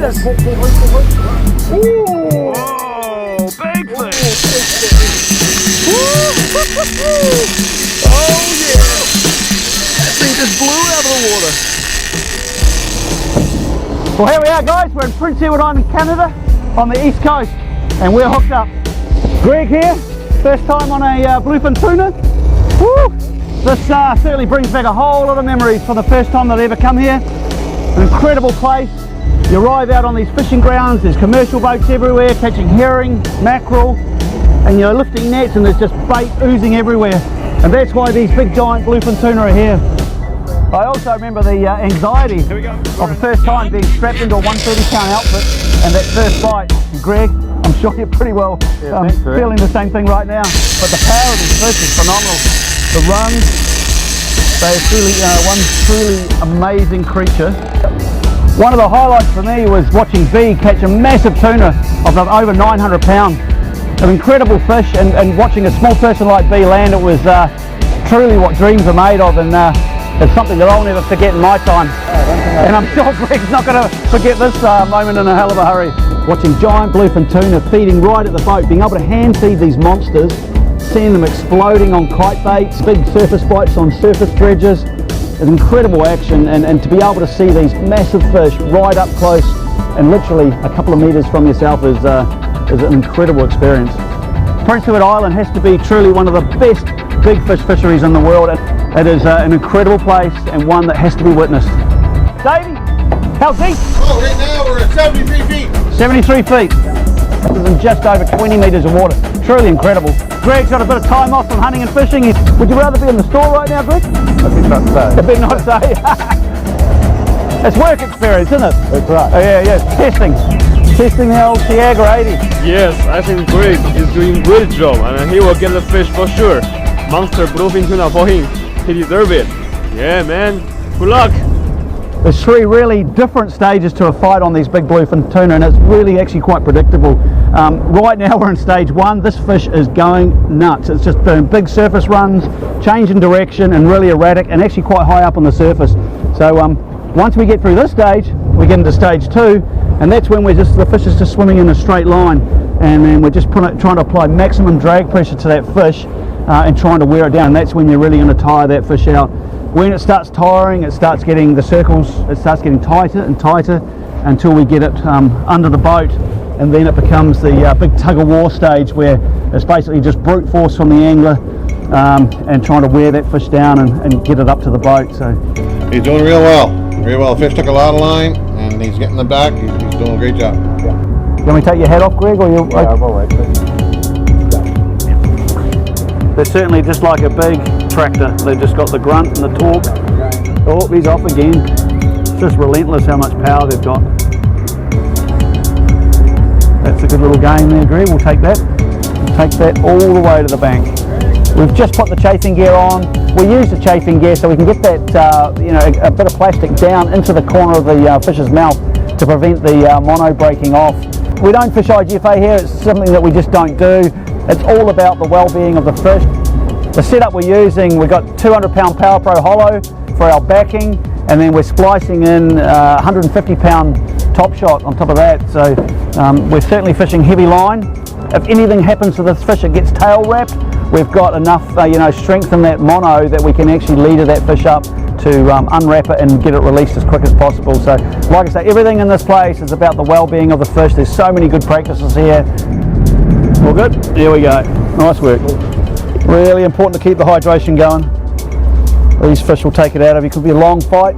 meters. Ooh, big fish. Oh yeah. That thing just blew out of the water. Well, here we are, guys. We're in Prince Edward Island, Canada, on the east coast, and we're hooked up. Greg here, first time on a bluefin tuna. Woo! This certainly brings back a whole lot of memories for the first time that I ever come here. An incredible place. You arrive out on these fishing grounds, there's commercial boats everywhere catching herring, mackerel, and you're lifting nets and there's just bait oozing everywhere. And that's why these big giant bluefin tuna are here. I also remember the anxiety of the first time being strapped into a 130-pound outfit and that first bite. Greg, I'm sure you're pretty well feeling the same thing right now. But the power of these fish is phenomenal. The runs, they're truly one truly amazing creature. One of the highlights for me was watching B catch a massive tuna of over 900 pounds. An incredible fish, and watching a small person like B land, it was truly what dreams are made of, and it's something that I'll never forget in my time. And I'm sure Greg's not going to forget this moment in a hell of a hurry. Watching giant bluefin tuna feeding right at the boat, being able to hand feed these monsters, seeing them exploding on kite baits, big surface bites on surface dredges. It's incredible action, and to be able to see these massive fish right up close and literally a couple of meters from yourself is an incredible experience. Prince Edward Island has to be truly one of the best big fish fisheries in the world. It is an incredible place and one that has to be witnessed. Davey, how deep? Oh, right now we're at 73 feet. 73 feet. And just over 20 meters of water. Truly incredible. Greg's got a bit of time off from hunting and fishing. Would you rather be in the store right now, Greg? I think not so. A bit not say. It's work experience, isn't it? That's right. Oh, yeah. Testing the old Tiagra 80. Yes, I think Greg is doing a great job, and he will get the fish for sure. Monster bluefin tuna for him. He deserves it. Yeah, man. Good luck. There's three really different stages to a fight on these big bluefin tuna, and it's really actually quite predictable. Right now we're in stage one. This fish is going nuts. It's just doing big surface runs, changing direction, and really erratic, and actually quite high up on the surface. So once we get through this stage, we get into stage two, and that's when the fish is just swimming in a straight line, and then we're just trying to apply maximum drag pressure to that fish and trying to wear it down. And that's when you're really going to tire that fish out. When it starts tiring, it starts getting the circles, it starts getting tighter and tighter until we get it under the boat, and then it becomes the big tug-of-war stage where it's basically just brute force from the angler and trying to wear that fish down and get it up to the boat. So he's doing real well. Fish took a lot of line and he's getting them back. He's doing a great job. Yeah. You want me to take your hat off, Greg? Or you? Yeah, I'm all right. They're certainly just like a big tractor. They've just got the grunt and the torque. Oh, he's off again. It's just relentless how much power they've got. That's a good little game there, Greg. We'll take that. Take that all the way to the bank. We've just put the chafing gear on. We use the chafing gear so we can get that, a bit of plastic down into the corner of the fish's mouth to prevent the mono breaking off. We don't fish IGFA here. It's something that we just don't do. It's all about the well-being of the fish. The setup we're using, we've got 200-pound Power Pro hollow for our backing, and then we're splicing in 150-pound top shot on top of that. So we're certainly fishing heavy line. If anything happens to this fish, it gets tail wrapped. We've got enough strength in that mono that we can actually leader that fish up to unwrap it and get it released as quick as possible. So like I say, everything in this place is about the well-being of the fish. There's so many good practices here. All good? There we go. Nice work. Really important to keep the hydration going. These fish will take it out of you. Could be a long fight.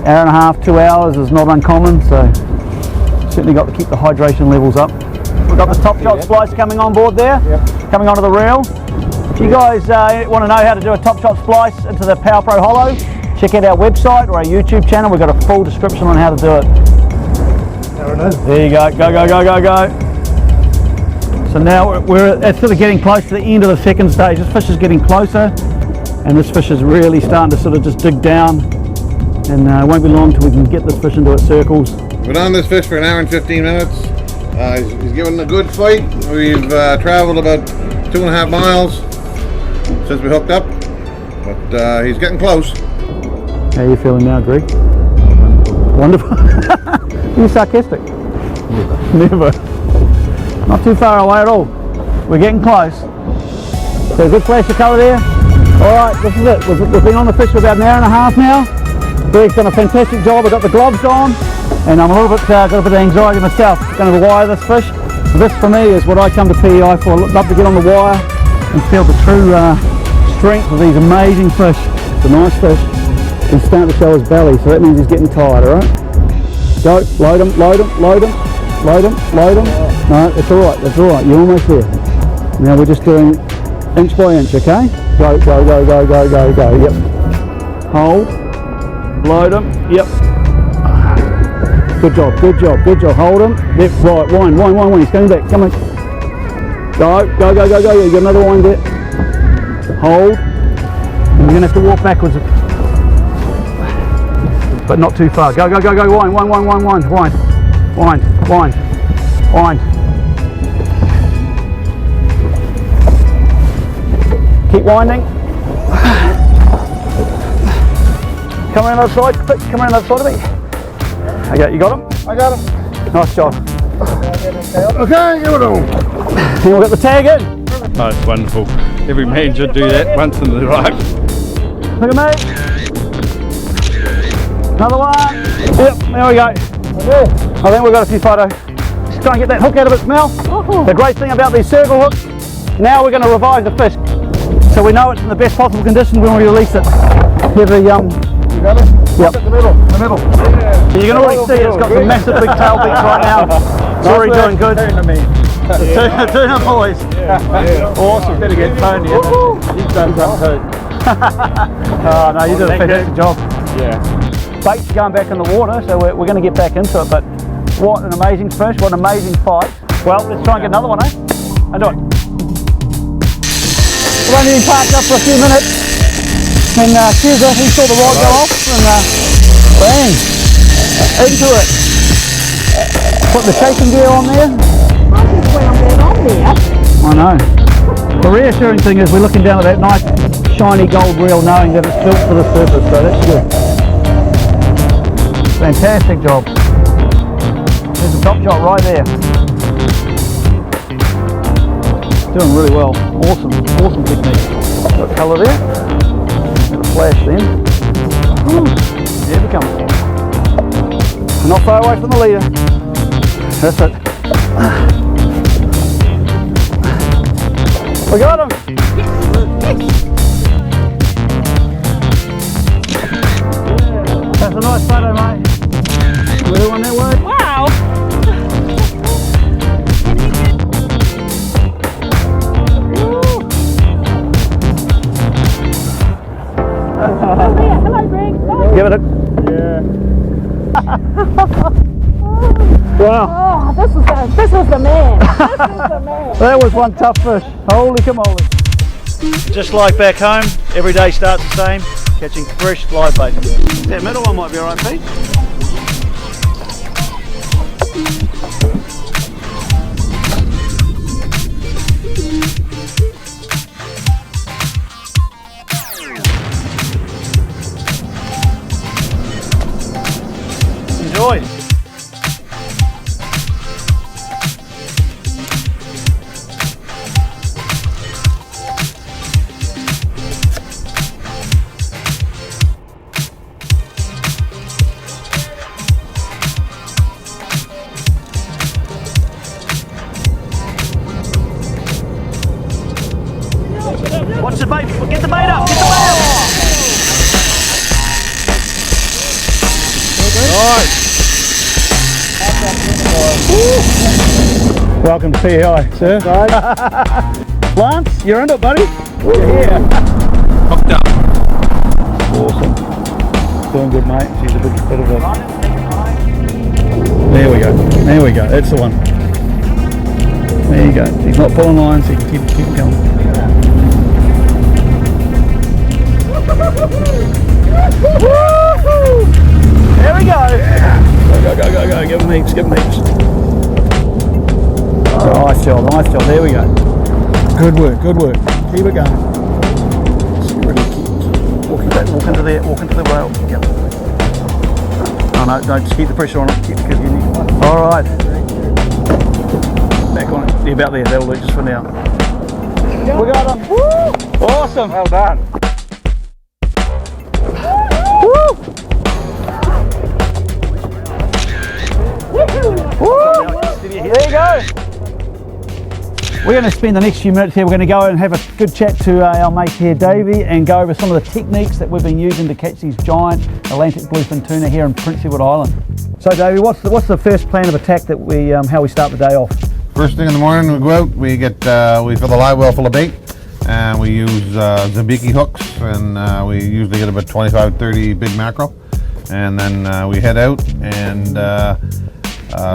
Hour and a half, 2 hours is not uncommon, so certainly got to keep the hydration levels up. We've got this top shot splice coming on board there, coming onto the reel. If you guys want to know how to do a top shot splice into the Power Pro Hollow, check out our website or our YouTube channel. We've got a full description on how to do it. There it is. There you go. Go, go, go, go, go. So now we're sort of getting close to the end of the second stage. This fish is getting closer, and this fish is really starting to sort of just dig down, and it won't be long till we can get this fish into its circles. We've been on this fish for an hour and 15 minutes. He's given a good fight. We've traveled about 2.5 miles since we hooked up, but he's getting close. How are you feeling now, Greg? Wonderful. You sarcastic? Never. Not too far away at all. We're getting close. So a good flash of colour there. Alright, this is it. We've been on the fish for about an hour and a half now. Greg's done a fantastic job. I've got the gloves on and I'm a little bit, got a bit of anxiety myself. Going to wire this fish. This for me is what I come to PEI for. I love to get on the wire and feel the true strength of these amazing fish. It's a nice fish. He's starting to show his belly, so that means he's getting tired, alright? Go, load him, load him, load him, load him, load him. No, it's alright, that's alright, you're almost there. Now we're just doing inch by inch, okay? Go, go, go, go, go, go, go, yep. Hold, load him, yep. Good job, good job, good job. Hold him, yep, right, wind, he's coming back, come on. Go, go, go, go, go, you got another wind there. Hold, and you're going to have to walk backwards. But not too far. Go, go, go, go, wind. Keep winding. Come around the other side, come around the other side of me. Okay, you got him? I got him. Nice job. Okay, give it on. And we've got the tag in. Oh, it's wonderful. Every man should do that once in their life. Look at me. Another one. Yep, there we go. I think we've got a few photos. Just try and get that hook out of its mouth. The great thing about these circle hooks, now we're going to revive the fish. So we know it's in the best possible condition when we release it. Here the, You got it? Yep. The middle. Yeah. So you can already see it's got some massive big tail beaks right now. It's already doing good. Tuna boys. Yeah. Awesome. Better get Tony. He's done something too. Oh no, you did a fantastic job. Yeah. Baits are going back in the water, so we're going to get back into it, but what an amazing fish, what an amazing fight. Well, let's try and get another one, eh? And do it. We've only been parked up for a few minutes, and Cesar, he saw the rod go off, and bang, into it. Put the shaking gear on there. I know. The reassuring thing is we're looking down at that nice shiny gold reel knowing that it's built for the surface, so that's good. Fantastic job. There's a top shot right there. Doing really well. Awesome, awesome technique. Got colour there. Got a flash then. Here we come. Not far away from the leader. That's it. We got him! That's a nice photo, mate. We're on that way. Wow! Hello, Greg. Give it a... Yeah. Wow. Oh, this was the man. This was the man. That was one tough fish. Holy camole. Just like back home, every day starts the same, catching fresh live bait. That middle one might be alright, Pete. Enjoy. Watch the bait. Get the bait up. Get the bait up. Nice. Welcome to PEI, sir. Lance, you're into it, buddy. You're here. Hooked up. Awesome. Doing good, mate. She's a bit of a... There we go. There we go. That's the one. There you go. He's not pulling lines, so you can keep going. There we go. Go. Give him heaps, Nice job. There we go. Good work. Keep it going. Walk into the rail. Yep. Oh no, don't just keep the pressure on it because you need All right. Back on it. Yeah, about there. That'll do just for now. We got him. Woo! Awesome. Well done. Woo! Woo! There you go. We're going to spend the next few minutes here. We're going to go and have a good chat to our mate here, Davey, and go over some of the techniques that we've been using to catch these giant Atlantic bluefin tuna here in Prince Edward Island. So, Davey, what's the first plan of attack that how we start the day off? First thing in the morning, we go out. We fill the live well full of bait, and we use Zambiki hooks, and we usually get about 25-30 big mackerel, and then we head out and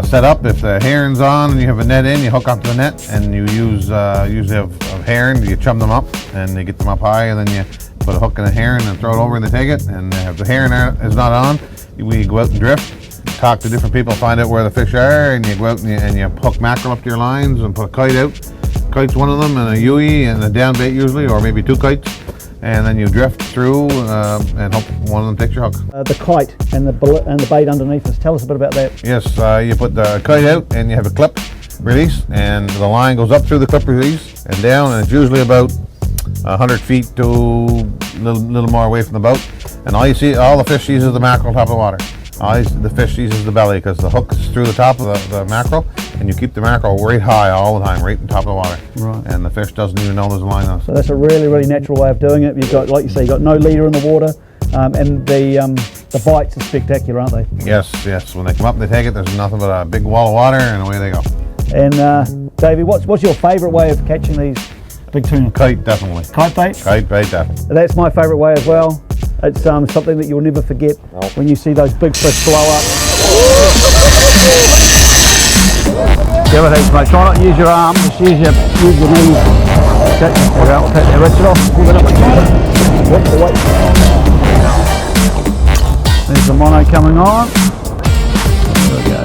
set up. If the herring's on and you have a net in, you hook onto the net, and you use usually have herring. You chum them up and you get them up high, and then you put a hook in a herring and throw it over and they take it. And if the herring is not on, we go out and drift, talk to different people, find out where the fish are, and you go out and you hook mackerel up to your lines and put a kite out. Kite's one of them, and a Yui and a down bait usually, or maybe 2 kites. And then you drift through and hope one of them takes your hook. The kite and the bait underneath us. Tell us a bit about that. Yes, you put the kite out and you have a clip release, and the line goes up through the clip release and down, and it's usually about 100 feet to a little more away from the boat. And all the fish sees is the mackerel top of the water. The fish sees is the belly, because the hook is through the top of the mackerel, and you keep the mackerel right high all the time, right on top of the water. Right. And the fish doesn't even know there's a line on. So that's a really, really natural way of doing it. You've got, like you say, you've got no leader in the water, and the bites are spectacular, aren't they? Yes. When they come up and they take it, there's nothing but a big wall of water, and away they go. And Davey, what's your favourite way of catching these big tuna? Kite, definitely. Kite bait? Kite bait, definitely. That's my favourite way as well. It's something that you'll never forget when you see those big fish blow up. Give it heaps, mate. Try not to use your arm, just use your knees. Okay, I'll take that ratchet off. Pull it up again. Watch the weight. There's the mono coming on. There we go.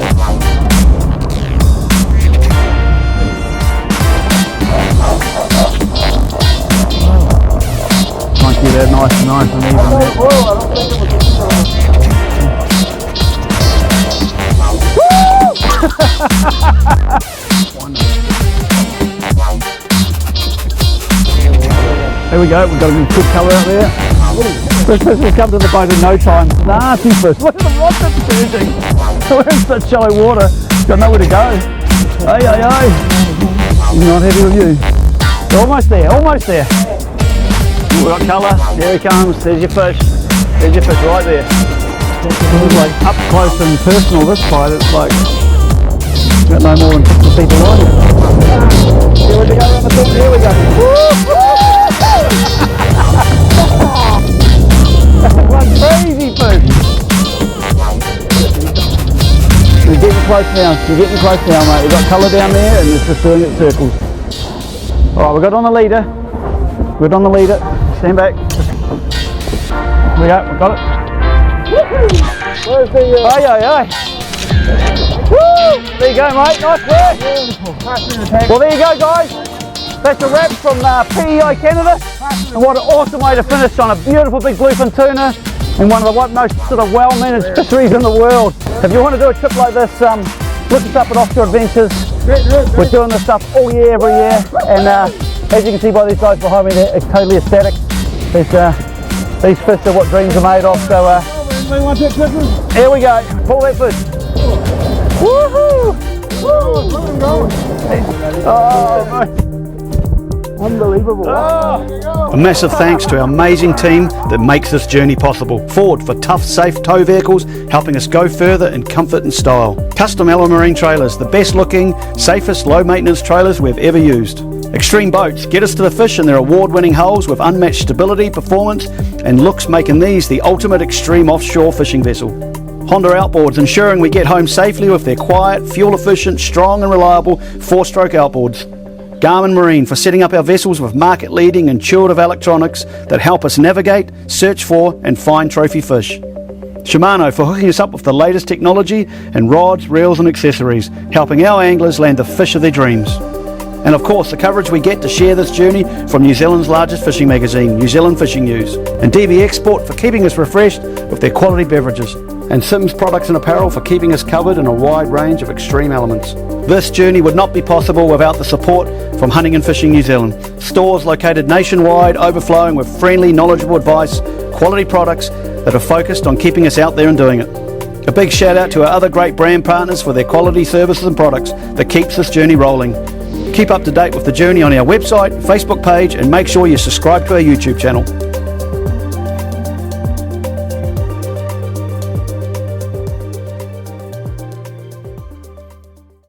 Try and keep that nice and even there. There we go, we've got a good colour out there. This fish will come to the boat in no time. Nasty fish. Look at the rod that's surging. We're in such shallow water, got nowhere to go. Hey. Not happy with you. We're almost there, We've got colour, there he comes, there's your fish. There's your fish right there. It's like up close and personal this fight, it's like got no more than 50 feet of line. Here we go around the thing, here we go. One crazy fish. You're getting close now, mate. You've got colour down there and it's just doing its circles. Alright, we've got on the leader. Stand back. Here we go, we've got it. Where's the Aye. Woo! There you go, mate. Nice work. Well, there you go, guys. That's a wrap from PEI Canada. And what an awesome way to finish on a beautiful big bluefin tuna in one of the most sort of well-managed fisheries in the world. If you want to do a trip like this, look us up at Offshore Adventures. We're doing this stuff all year, every year. And as you can see by these guys behind me, they're totally ecstatic. These fish are what dreams are made of. So here we go. Pull that fish. Woohoo! Oh, mate. Unbelievable. Oh. A massive thanks to our amazing team that makes this journey possible. Ford for tough, safe tow vehicles, helping us go further in comfort and style. Custom Ella Marine trailers, the best looking, safest, low maintenance trailers we've ever used. Extreme Boats, get us to the fish in their award-winning hulls with unmatched stability, performance and looks, making these the ultimate extreme offshore fishing vessel. Honda Outboards, ensuring we get home safely with their quiet, fuel-efficient, strong and reliable 4-stroke outboards. Garmin Marine for setting up our vessels with market-leading intuitive electronics that help us navigate, search for and find trophy fish. Shimano for hooking us up with the latest technology and rods, reels and accessories, helping our anglers land the fish of their dreams. And of course, the coverage we get to share this journey from New Zealand's largest fishing magazine, New Zealand Fishing News. And DB Export for keeping us refreshed with their quality beverages. and Sims Products and Apparel for keeping us covered in a wide range of extreme elements. This journey would not be possible without the support from Hunting and Fishing New Zealand. Stores located nationwide, overflowing with friendly, knowledgeable advice, quality products that are focused on keeping us out there and doing it. A big shout out to our other great brand partners for their quality services and products that keeps this journey rolling. Keep up to date with the journey on our website, Facebook page, and make sure you subscribe to our YouTube channel.